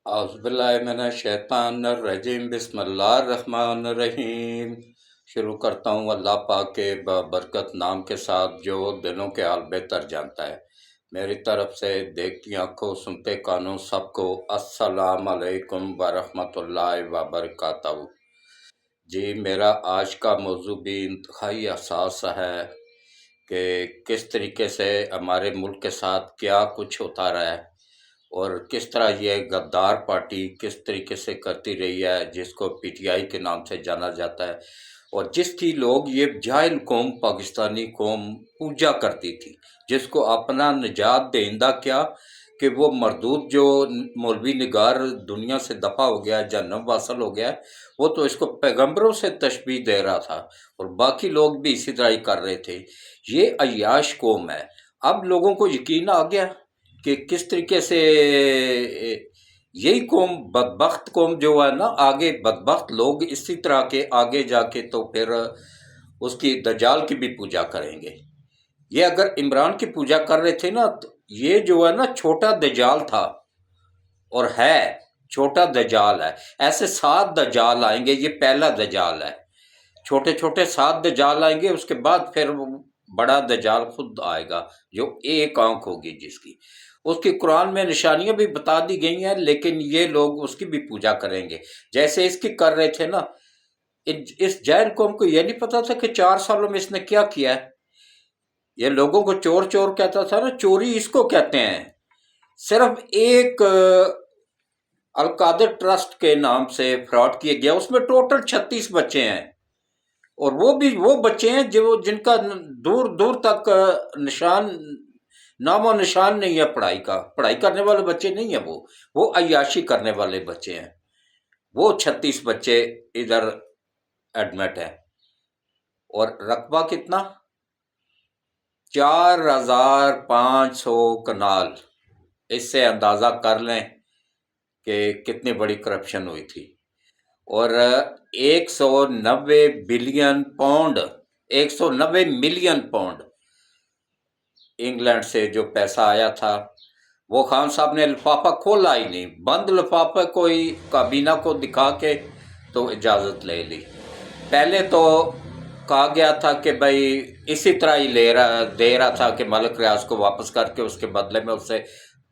اعوذ باللہ من الشیطان الرجیم، بسم اللہ الرحمن الرحیم۔ شروع کرتا ہوں اللہ پاک کے بابرکت نام کے ساتھ جو دلوں کے حال بہتر جانتا ہے۔ میری طرف سے دیکھتی آنکھوں سنتے کانوں سب کو السلام علیکم ورحمۃ اللہ وبرکاتہ۔ جی، میرا آج کا موضوع بھی انتہائی حساس ہے کہ کس طریقے سے ہمارے ملک کے ساتھ کیا کچھ ہوتا رہا ہے اور کس طرح یہ غدار پارٹی کس طریقے سے کرتی رہی ہے، جس کو پی ٹی آئی کے نام سے جانا جاتا ہے، اور جس کی لوگ یہ جاہل قوم پاکستانی قوم پوجا کرتی تھی، جس کو اپنا نجات دہندہ کیا کہ وہ مردود جو مولوی نگار دنیا سے دفع ہو گیا، جہنم واصل ہو گیا، وہ تو اس کو پیغمبروں سے تشبیہ دے رہا تھا اور باقی لوگ بھی اسی طرح ہی کر رہے تھے۔ یہ عیاش قوم ہے۔ اب لوگوں کو یقین آ گیا کہ کس طریقے سے یہی قوم بدبخت قوم جو ہے نا، آگے بدبخت لوگ اسی طرح کے آگے جا کے تو پھر اس کی دجال کی بھی پوجا کریں گے۔ یہ اگر عمران کی پوجا کر رہے تھے نا، تو یہ جو ہے نا چھوٹا دجال تھا اور ہے چھوٹا دجال ہے۔ ایسے 7 دجال آئیں گے، یہ پہلا دجال ہے۔ چھوٹے چھوٹے 7 دجال آئیں گے، اس کے بعد پھر بڑا دجال خود آئے گا جو ایک آنکھ ہوگی جس کی۔ اس کی قرآن میں نشانیاں بھی بتا دی گئی ہیں، لیکن یہ لوگ اس کی بھی پوجا کریں گے جیسے اس کی کر رہے تھے نا۔ اس جاہل قوم کو یہ نہیں پتا تھا کہ 4 سالوں میں اس نے کیا کیا ہے۔ یہ لوگوں کو چور چور کہتا تھا نا، چوری اس کو کہتے ہیں۔ صرف ایک القادر ٹرسٹ کے نام سے فراڈ کیا گیا، اس میں ٹوٹل 36 بچے ہیں، اور وہ بھی وہ بچے ہیں جن کا دور دور تک نام و نشان نہیں ہے پڑھائی کا۔ پڑھائی کرنے والے بچے نہیں ہیں، وہ عیاشی کرنے والے بچے ہیں۔ وہ 36 بچے ادھر ایڈمٹ ہیں، اور رقبہ کتنا؟ 4500 کنال۔ اس سے اندازہ کر لیں کہ کتنی بڑی کرپشن ہوئی تھی۔ اور 190 billion pound, 190 million pound England سے جو پیسہ آیا تھا، وہ خان صاحب نے لفافہ کھولا ہی نہیں، بند لفافہ کو ہی کابینہ کو دکھا کے تو اجازت لے لی۔ پہلے تو کہا گیا تھا کہ بھائی اسی طرح ہی دے رہا تھا کہ ملک ریاض کو واپس کر کے اس کے بدلے میں اس سے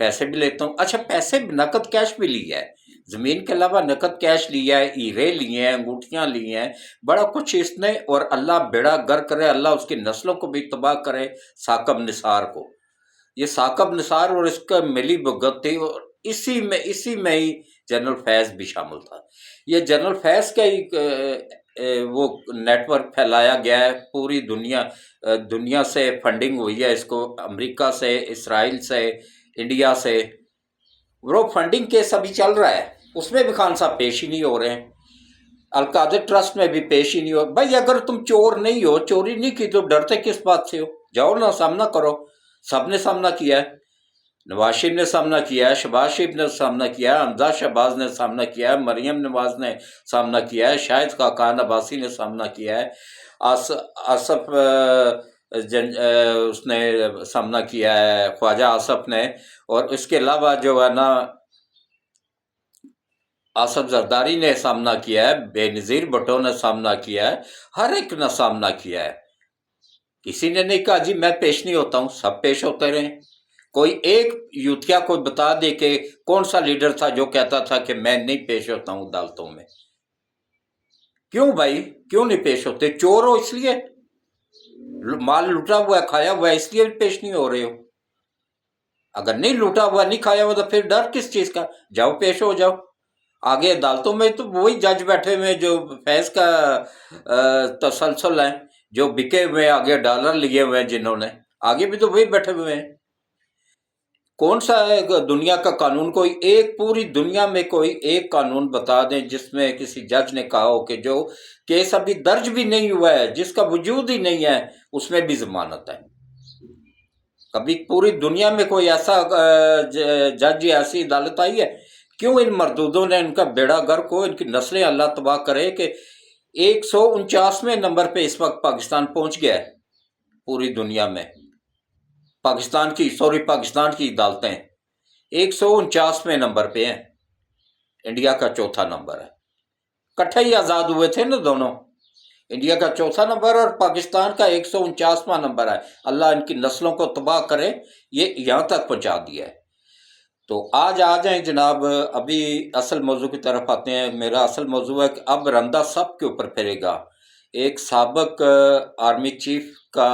پیسے بھی لیتا ہوں۔ اچھا، پیسے نقد کیش بھی لیا ہے، زمین کے علاوہ نقد کیش لیا ہے، ہیرے لیے ہیں، انگوٹھیاں لی ہیں، بڑا کچھ اس نے۔ اور اللہ بیڑا گر کرے، اللہ اس کی نسلوں کو بھی تباہ کرے۔ ثاقب نثار کو، یہ ثاقب نثار اور اس کا ملی بھگت تھی، اور اسی میں ہی جنرل فیض بھی شامل تھا۔ یہ جنرل فیض کا ہی وہ نیٹ ورک پھیلایا گیا ہے، پوری دنیا سے فنڈنگ ہوئی ہے اس کو، امریکہ سے، اسرائیل سے، انڈیا سے۔ وہ فنڈنگ کیس ابھی چل رہا ہے، اس میں بھی خان صاحب پیش ہی نہیں ہو رہے ہیں، القادر ٹرسٹ میں بھی پیش ہی نہیں ہو۔ بھائی اگر تم چور نہیں ہو، چوری نہیں کی، تو ڈرتے کس بات سے ہو؟ جاؤ نا، سامنا کرو۔ سب نے سامنا کیا ہے، نواز شریف نے سامنا کیا ہے، شہباز شریف نے سامنا کیا ہے، حمزہ شہباز نے سامنا کیا ہے، مریم نواز نے سامنا کیا ہے، شاہد خاقان عباسی نے سامنا کیا ہے، آصف اس نے سامنا کیا ہے، خواجہ آصف نے، اور اس کے علاوہ جو ہے نا آصف زرداری نے سامنا کیا ہے، بے نظیر بھٹو نے سامنا کیا ہے، ہر ایک نے سامنا کیا ہے۔ کسی نے نہیں کہا جی میں پیش نہیں ہوتا ہوں، سب پیش ہوتے رہے۔ کوئی ایک یوتھیا کو بتا دے کہ کون سا لیڈر تھا جو کہتا تھا کہ میں نہیں پیش ہوتا ہوں عدالتوں میں؟ کیوں بھائی، کیوں نہیں پیش ہوتے؟ چور ہو اس لیے؟ مال لوٹا ہوا ہے، کھایا ہوا ہے، اس لیے پیش نہیں ہو رہے ہو؟ اگر نہیں لوٹا ہوا، نہیں کھایا ہوا، تو پھر ڈر کس چیز کا؟ جاؤ پیش ہو جاؤ آگے عدالتوں میں۔ تو وہی جج بیٹھے ہوئے جو فیض کا تسلسل ہے، جو بکے ہوئے آگے ڈالر لیے ہوئے ہیں، جنہوں نے آگے بھی تو وہی بیٹھے ہوئے ہیں۔ کون سا ہے دنیا کا قانون؟ کوئی ایک پوری دنیا میں کوئی ایک قانون بتا دیں جس میں کسی جج نے کہا ہو کہ جو کیس ابھی درج بھی نہیں ہوا ہے، جس کا وجود ہی نہیں ہے، اس میں بھی ضمانت ہے؟ کبھی پوری دنیا میں کوئی ایسا جج یا ایسی عدالت آئی ہے؟ کیوں ان مردودوں نے ان کا بیڑا گر کو، ان کی نسلیں اللہ تباہ کرے کہ 149ویں نمبر پہ اس وقت پاکستان پہنچ گیا ہے پوری دنیا میں۔ پاکستان کی عدالتیں 149ویں نمبر پہ ہیں۔ انڈیا کا چوتھا نمبر ہے، کٹھے ہی آزاد ہوئے تھے نا دونوں، انڈیا کا چوتھا نمبر اور پاکستان کا 149واں نمبر ہے۔ اللہ ان کی نسلوں کو تباہ کرے، یہ یہاں تک پہنچا دیا ہے۔ تو آج آ جائیں جناب، ابھی اصل موضوع کی طرف آتے ہیں۔ میرا اصل موضوع ہے کہ اب رندہ سب کے اوپر پھرے گا۔ ایک سابق آرمی چیف کا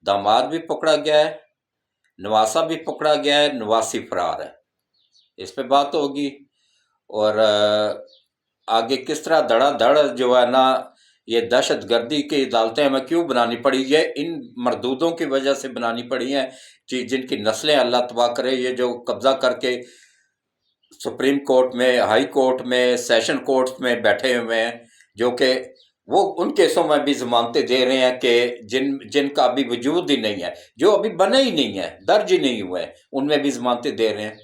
داماد بھی پکڑا گیا ہے، نواسا بھی پکڑا گیا ہے، نواسی فرار ہے، اس پہ بات ہوگی۔ اور آگے کس طرح دھڑا دھڑ جو ہے نا یہ دہشت گردی کی عدالتیں ہمیں کیوں بنانی پڑی، یہ ان مردودوں کی وجہ سے بنانی پڑی ہیں جن کی نسلیں اللہ تباہ کرے۔ یہ جو قبضہ کر کے سپریم کورٹ میں، ہائی کورٹ میں، سیشن کورٹ میں بیٹھے ہوئے ہیں، جو کہ وہ ان کیسوں میں بھی ضمانتیں دے رہے ہیں کہ جن کا ابھی وجود ہی نہیں ہے، جو ابھی بنے ہی نہیں ہے، درج ہی نہیں ہوئے، ان میں بھی ضمانتیں دے رہے ہیں۔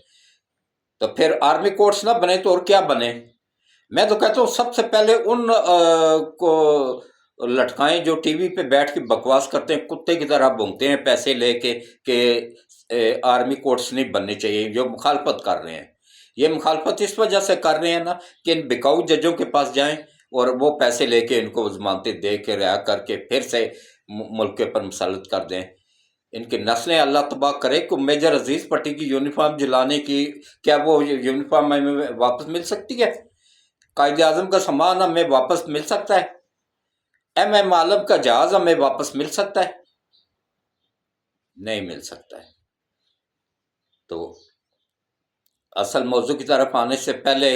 تو پھر آرمی کورٹس نہ بنے تو اور کیا بنے؟ میں تو کہتا ہوں سب سے پہلے ان کو لٹکائیں جو ٹی وی پہ بیٹھ کے بکواس کرتے ہیں، کتے کی طرح بھونکتے ہیں پیسے لے کے کہ آرمی کورٹس نہیں بننے چاہیے، جو مخالفت کر رہے ہیں۔ یہ مخالفت اس وجہ سے کر رہے ہیں نا کہ ان بکاؤ ججوں کے پاس جائیں اور وہ پیسے لے کے ان کو ضمانتیں دے کے رہا کر کے پھر سے ملک پر مسلط کر دیں۔ ان کی نسلیں اللہ تباہ کرے۔ کو میجر عزیز پٹی کی یونیفارم جلانے کی، کیا وہ یونیفارم ہمیں واپس مل سکتی ہے؟ قائد اعظم کا سامان ہمیں واپس مل سکتا ہے؟ ایم عالم کا جہاز ہمیں واپس مل سکتا ہے؟ نہیں مل سکتا ہے۔ تو اصل موضوع کی طرف آنے سے پہلے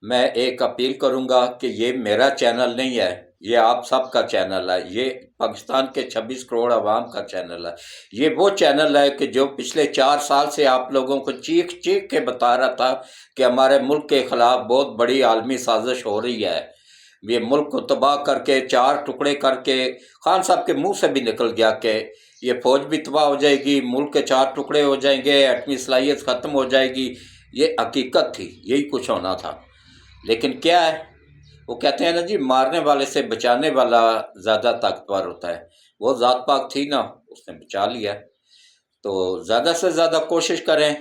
میں ایک اپیل کروں گا کہ یہ میرا چینل نہیں ہے، یہ آپ سب کا چینل ہے، یہ پاکستان کے 26 کروڑ عوام کا چینل ہے۔ یہ وہ چینل ہے کہ جو پچھلے 4 سال سے آپ لوگوں کو چیخ چیخ کے بتا رہا تھا کہ ہمارے ملک کے خلاف بہت بڑی عالمی سازش ہو رہی ہے، یہ ملک کو تباہ کر کے 4 ٹکڑے کر کے، خان صاحب کے منہ سے بھی نکل گیا کہ یہ فوج بھی تباہ ہو جائے گی، ملک کے 4 ٹکڑے ہو جائیں گے، ایٹمی صلاحیت ختم ہو جائے گی۔ یہ حقیقت تھی، یہی کچھ ہونا تھا۔ لیکن کیا ہے، وہ کہتے ہیں نا جی، مارنے والے سے بچانے والا زیادہ طاقتور ہوتا ہے۔ وہ ذات پاک تھی نا، اس نے بچا لیا۔ تو زیادہ سے زیادہ کوشش کریں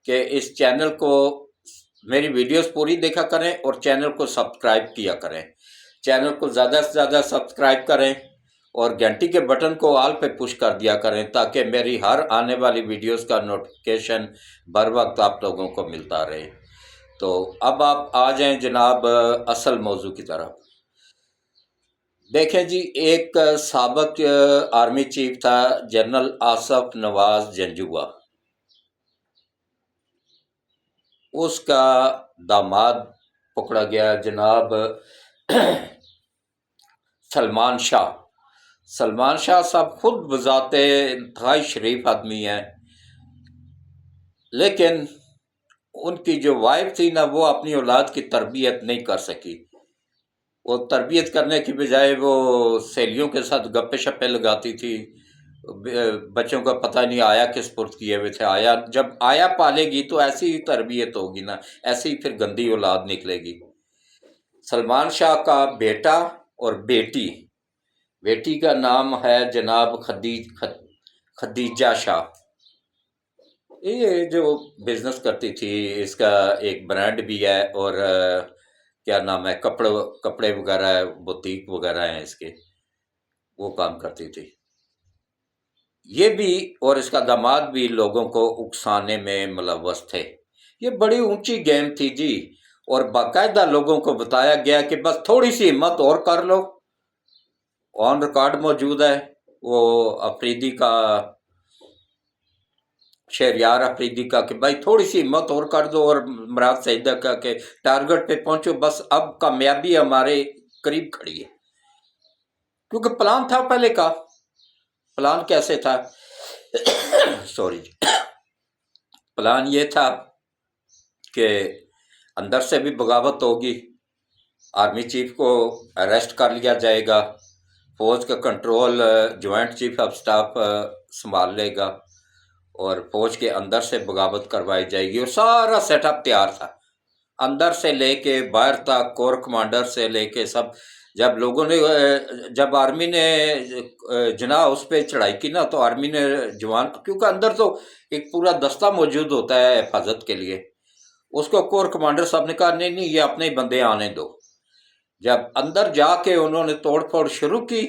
کہ اس چینل کو، میری ویڈیوز پوری دیکھا کریں اور چینل کو سبسکرائب کیا کریں، چینل کو زیادہ سے زیادہ سبسکرائب کریں اور گھنٹی کے بٹن کو آل پہ پش کر دیا کریں تاکہ میری ہر آنے والی ویڈیوز کا نوٹیفیکیشن بر وقت آپ لوگوں کو ملتا رہے۔ تو اب آپ آ جائیں جناب اصل موضوع کی طرف۔ دیکھیں جی، ایک سابق آرمی چیف تھا جنرل آصف نواز جنجوعہ، اس کا داماد پکڑا گیا جناب سلمان شاہ۔ سلمان شاہ صاحب خود بذات انتہائی شریف آدمی ہیں، لیکن ان کی جو وائف تھی نا، وہ اپنی اولاد کی تربیت نہیں کر سکی۔ وہ تربیت کرنے کی بجائے وہ سہیلیوں کے ساتھ گپے شپے لگاتی تھی، بچوں کا پتہ نہیں آیا کس پرت کیے ہوئے تھے۔ آیا جب آیا پالے گی تو ایسی ہی تربیت ہوگی نا، ایسی ہی پھر گندی اولاد نکلے گی۔ سلمان شاہ کا بیٹا اور بیٹی کا نام ہے جناب خدیجہ شاہ۔ یہ جو بزنس کرتی تھی، اس کا ایک برانڈ بھی ہے اور کیا نام ہے، کپڑے وغیرہ ہے، بوتیک وغیرہ ہیں اس کے، وہ کام کرتی تھی۔ یہ بھی اور اس کا داماد بھی لوگوں کو اکسانے میں ملوث تھے۔ یہ بڑی اونچی گیم تھی جی، اور باقاعدہ لوگوں کو بتایا گیا کہ بس تھوڑی سی ہمت اور کر لو۔ آن ریکارڈ موجود ہے، وہ افریدی کا، شہریار افریدی کا، کہ بھائی تھوڑی سی ہمت اور کر دو، اور مراد سعیدہ کا کہ ٹارگٹ پہ پہنچو، بس اب کامیابی ہمارے قریب کھڑی ہے۔ کیونکہ پلان تھا پہلے کا۔ پلان کیسے تھا؟ سوری، پلان یہ تھا کہ اندر سے بھی بغاوت ہوگی، آرمی چیف کو اریسٹ کر لیا جائے گا، فوج کا control joint chief of staff سنبھال لے گا، اور فوج کے اندر سے بغاوت کروائی جائے گی، اور سارا سیٹ اپ تیار تھا، اندر سے لے کے باہر تک، کور کمانڈر سے لے کے سب۔ جب آرمی نے جناح اس پہ چڑھائی کی نا، تو آرمی نے جوان، کیونکہ اندر تو ایک پورا دستہ موجود ہوتا ہے حفاظت کے لیے، اس کو کور کمانڈر صاحب نے کہا نہیں نہیں یہ اپنے بندے آنے دو۔ جب اندر جا کے انہوں نے توڑ پھوڑ شروع کی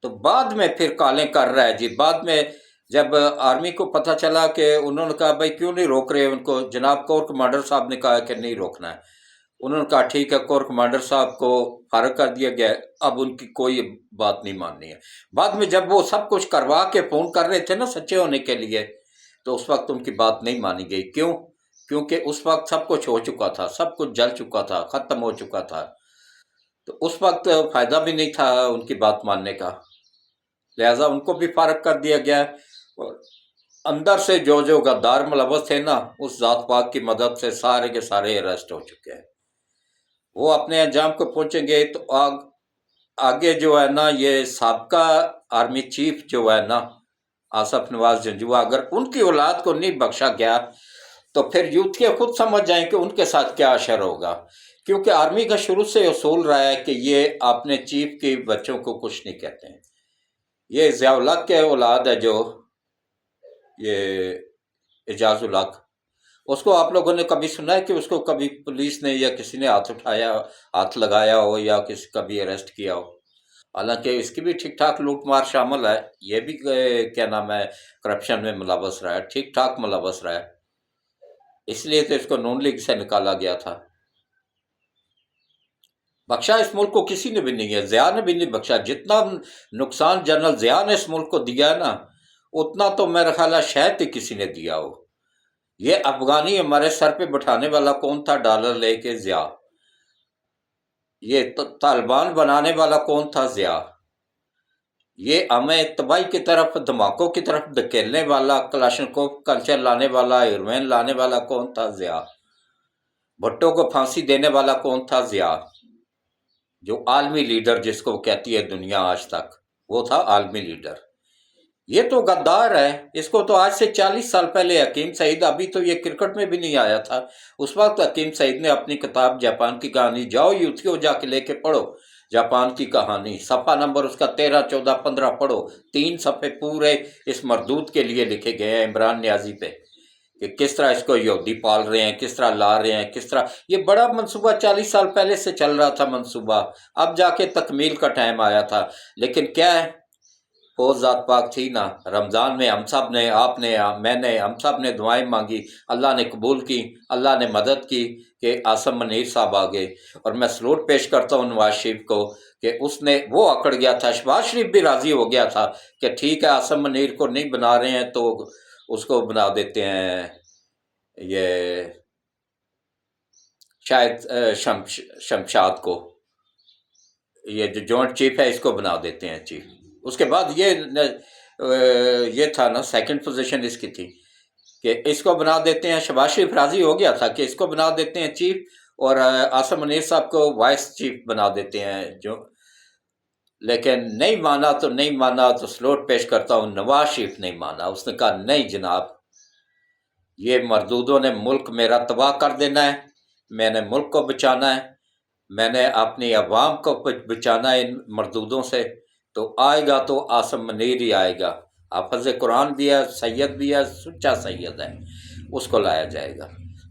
تو بعد میں پھر کالیں کر رہا ہے جی۔ بعد میں جب آرمی کو پتہ چلا کہ انہوں نے کہا بھائی کیوں نہیں روک رہے ان کو، جناب کور کمانڈر صاحب نے کہا کہ نہیں روکنا ہے۔ انہوں نے کہا ٹھیک ہے، کور کمانڈر صاحب کو فارغ کر دیا گیا، اب ان کی کوئی بات نہیں ماننی ہے۔ بعد میں جب وہ سب کچھ کروا کے فون کر رہے تھے نا سچے ہونے کے لیے، تو اس وقت ان کی بات نہیں مانی گئی۔ کیوں؟ کیونکہ اس وقت سب کچھ ہو چکا تھا، سب کچھ جل چکا تھا، ختم ہو چکا تھا، تو اس وقت فائدہ بھی نہیں تھا ان کی بات ماننے کا، لہٰذا ان کو بھی فارغ کر دیا گیا۔ اور اندر سے جو جو غدار ملوث تھے نا، اس ذات پاک کی مدد سے سارے کے سارے اریسٹ ہو چکے ہیں۔ وہ اپنے انجام کو پہنچیں گے تو آگے جو ہے نا، یہ سابقہ آرمی چیف جو ہے نا آصف نواز جنجوعہ، اگر ان کی اولاد کو نہیں بخشا گیا تو پھر یوتھیا خود سمجھ جائیں کہ ان کے ساتھ کیا اشر ہوگا، کیونکہ آرمی کا شروع سے اصول رہا ہے کہ یہ اپنے چیف کے بچوں کو کچھ نہیں کہتے ہیں۔ یہ ضیاء الحق کے اولاد ہے جو یہ اعجاز الحق، اس کو آپ لوگوں نے کبھی سنا ہے کہ اس کو کبھی پولیس نے یا کسی نے ہاتھ لگایا ہو یا کسی کبھی اریسٹ کیا ہو؟ حالانکہ اس کی بھی ٹھیک ٹھاک لوٹ مار شامل ہے، یہ بھی کیا نام ہے کرپشن میں ملوث رہا ہے، ٹھیک ٹھاک ملوث رہا ہے، اس لیے تو اس کو نون لیگ سے نکالا گیا تھا۔ بخشا اس ملک کو کسی نے بھی نہیں ہے، ضیاء نے بھی نہیں بخشا۔ جتنا نقصان جنرل ضیاء نے اس ملک کو دیا ہے نا، اتنا تو میرا خیال ہے شاید ہی کسی نے دیا ہو۔ یہ افغانی ہمارے سر پہ بٹھانے والا کون تھا ڈالر لے کے؟ ضیاء۔ یہ طالبان بنانے والا کون تھا؟ ضیاء۔ یہ ہمیں تباہی کی طرف، دھماکوں کی طرف دھکیلنے والا، کلاشنکوف کلچر لانے والا، ہیروین لانے والا کون تھا؟ ضیاء۔ بھٹو کو پھانسی دینے والا کون تھا؟ ضیاء۔ جو عالمی لیڈر جس کو کہتی ہے دنیا آج تک، وہ تھا عالمی لیڈر۔ یہ تو غدار ہے، اس کو تو آج سے 40 سال پہلے حکیم سعید، ابھی تو یہ کرکٹ میں بھی نہیں آیا تھا، اس وقت حکیم سعید نے اپنی کتاب جاپان کی کہانی، جاؤ یوتھیو جا کے لے کے پڑھو جاپان کی کہانی، صفحہ نمبر اس کا 13، 14، 15 پڑھو، 3 صفحے پورے اس مردود کے لیے لکھے گئے ہیں، عمران نیازی پہ، کہ کس طرح اس کو یہودی پال رہے ہیں، کس طرح لا رہے ہیں، کس طرح یہ بڑا منصوبہ 40 سال پہلے سے چل رہا تھا منصوبہ، اب جا کے تکمیل کا ٹائم آیا تھا۔ لیکن کیا ہے، وہ ذات پاک تھی نا، رمضان میں ہم سب نے، آپ نے، میں نے، ہم سب نے دعائیں مانگی، اللہ نے قبول کی، اللہ نے مدد کی کہ عاصم منیر صاحب آگے۔ اور میں سلوٹ پیش کرتا ہوں نواز شریف کو کہ اس نے، وہ اکڑ گیا تھا، شہباز شریف بھی راضی ہو گیا تھا کہ ٹھیک ہے عاصم منیر کو نہیں بنا رہے ہیں تو اس کو بنا دیتے ہیں، یہ شاید شمشاد کو، یہ جو جوائنٹ چیف ہے اس کو بنا دیتے ہیں چیف۔ اس کے بعد یہ تھا نا، سیکنڈ پوزیشن اس کی تھی کہ اس کو بنا دیتے ہیں، شہباز شریف راضی ہو گیا تھا کہ اس کو بنا دیتے ہیں چیف، اور عاصم منیر صاحب کو وائس چیف بنا دیتے ہیں جو، لیکن نہیں مانا تو نہیں مانا، تو سلوٹ پیش کرتا ہوں، نواز شریف نہیں مانا، اس نے کہا نہیں جناب، یہ مردودوں نے ملک میرا تباہ کر دینا ہے، میں نے ملک کو بچانا ہے، میں نے اپنی عوام کو بچانا ہے ان مردودوں سے، تو آئے گا تو عاصم منیر ہی آئے گا، حافظ قرآن بھی ہے، سید بھی ہے، سچا سید ہے، اس کو لایا جائے گا،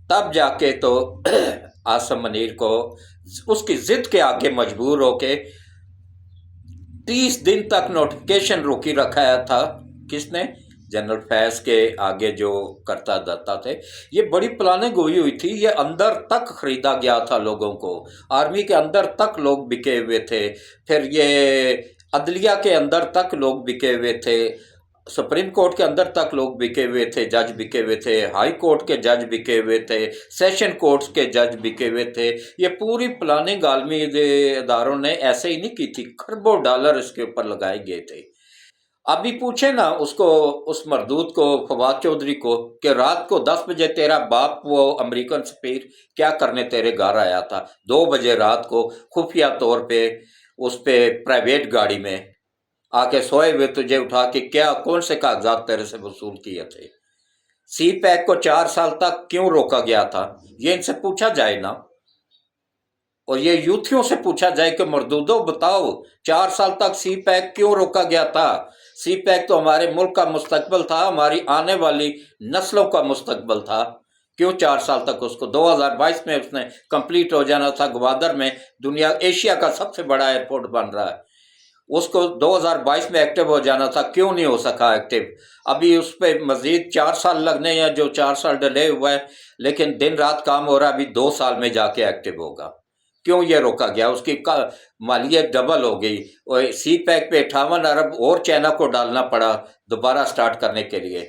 تب جا کے تو عاصم منیر کو اس کی ضد کے آگے مجبور ہو کے 30 دن تک نوٹیفکیشن روکی رکھا تھا، کس نے؟ جنرل فیض کے آگے جو کرتا داتا تھے، یہ بڑی پلاننگ ہوئی تھی، یہ اندر تک خریدا گیا تھا لوگوں کو، آرمی کے اندر تک لوگ بکے ہوئے تھے، پھر یہ عدلیہ کے اندر تک لوگ بکے ہوئے تھے، سپریم کورٹ کے اندر تک لوگ بکے ہوئے تھے، جج بکے ہوئے تھے، ہائی کورٹ کے جج بکے ہوئے تھے، سیشن کورٹس کے جج بکے ہوئے تھے، یہ پوری پلاننگ عالمی اداروں نے ایسے ہی نہیں کی تھی، کھربوں ڈالر اس کے اوپر لگائے گئے تھے۔ ابھی پوچھے نا اس کو، اس مردود کو، فواد چودھری کو، کہ رات کو 10 بجے تیرا باپ وہ امریکن سفیر کیا کرنے تیرے گھر آیا تھا، 2 بجے رات کو خفیہ طور پہ اس پہ پرائیویٹ گاڑی میں آ کے سوئے ہوئے تجھے اٹھا کے کیا، کون سے کاغذات تیرے سے وصول کیے تھے؟ سی پیک کو 4 سال تک کیوں روکا گیا تھا؟ یہ ان سے پوچھا جائے نا، اور یہ یوتھیوں سے پوچھا جائے کہ مردودوں بتاؤ 4 سال تک سی پیک کیوں روکا گیا تھا؟ سی پیک تو ہمارے ملک کا مستقبل تھا، ہماری آنے والی نسلوں کا مستقبل تھا، کیوں 4 سال تک اس کو 2022 میں اس نے کمپلیٹ ہو جانا تھا، گوادر میں دنیا ایشیا کا سب سے بڑا ایئرپورٹ بن رہا ہے، اس کو 2022 میں ایکٹیو ہو جانا تھا، کیوں نہیں ہو سکا ایکٹیو؟ ابھی اس پہ مزید 4 سال لگنے ہیں، جو 4 سال ڈیلے ہوا ہے، لیکن دن رات کام ہو رہا ہے، ابھی 2 سال میں جا کے ایکٹیو ہوگا۔ کیوں یہ روکا گیا؟ اس کی مالیت ڈبل ہو گئی، اور سی پیک پہ 58 ارب اور چائنا کو ڈالنا پڑا دوبارہ سٹارٹ کرنے کے لیے،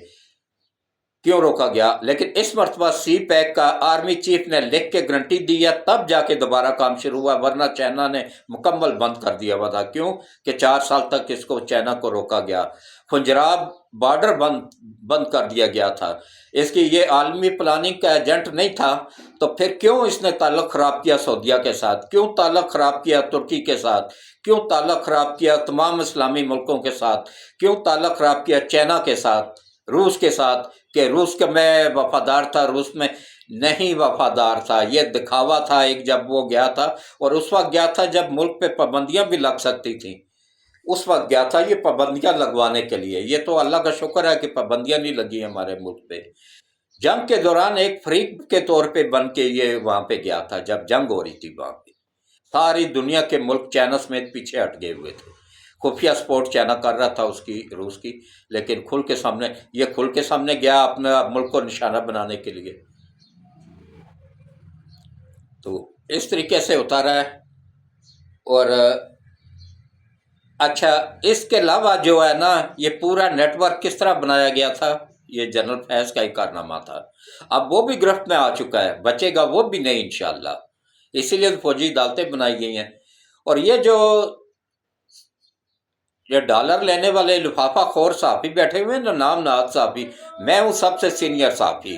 کیوں روکا گیا؟ لیکن اس مرتبہ سی پیک کا آرمی چیف نے لکھ کے گارنٹی دی ہے، تب جا کے دوبارہ کام شروع ہوا، ورنہ چائنا نے مکمل بند کر دیا ہوا تھا۔ کیوں کہ 4 سال تک اس کو چائنا کو روکا گیا، پنجاب بارڈر بند کر دیا گیا تھا، اس کی یہ عالمی پلاننگ کا ایجنٹ نہیں تھا، تو پھر کیوں اس نے تعلق خراب کیا سعودیہ کے ساتھ؟ کیوں تعلق خراب کیا ترکی کے ساتھ؟ کیوں تعلق خراب کیا تمام اسلامی ملکوں کے ساتھ؟ کیوں تعلق خراب کیا چائنا کے ساتھ، روس کے ساتھ؟ کہ روس کا میں وفادار تھا، روس میں نہیں وفادار تھا، یہ دکھاوا تھا ایک جب وہ گیا تھا، اور اس وقت گیا تھا جب ملک پہ پابندیاں بھی لگ سکتی تھیں، اس وقت گیا تھا یہ پابندیاں لگوانے کے لیے۔ یہ تو اللہ کا شکر ہے کہ پابندیاں نہیں لگی ہمارے ملک پہ۔ جنگ کے دوران ایک فریق کے طور پہ بن کے یہ وہاں پہ گیا تھا، جب جنگ ہو رہی تھی وہاں پہ ساری دنیا کے ملک چائنا سمیت پیچھے ہٹ گئے ہوئے تھے، خفیہ سپورٹ چائنا کر رہا تھا اس کی، روس کی، لیکن کھل کے سامنے گیا اپنے ملک کو نشانہ بنانے کے لیے۔ تو اس طریقے سے اتارا ہے۔ اور اچھا، اس کے علاوہ جو ہے نا، یہ پورا نیٹ ورک کس طرح بنایا گیا تھا، یہ جنرل فیض کا ہی کارنامہ تھا۔ اب وہ بھی گرفت میں آ چکا ہے، بچے گا وہ بھی نہیں انشاءاللہ، اسی لیے فوجی عدالتیں بنائی گئی ہیں۔ اور یہ ڈالر لینے والے لفافہ خور صحافی بیٹھے ہوئے ہیں نا، نام نہاد صحافی، میں ہوں سب سے سینئر صحافی،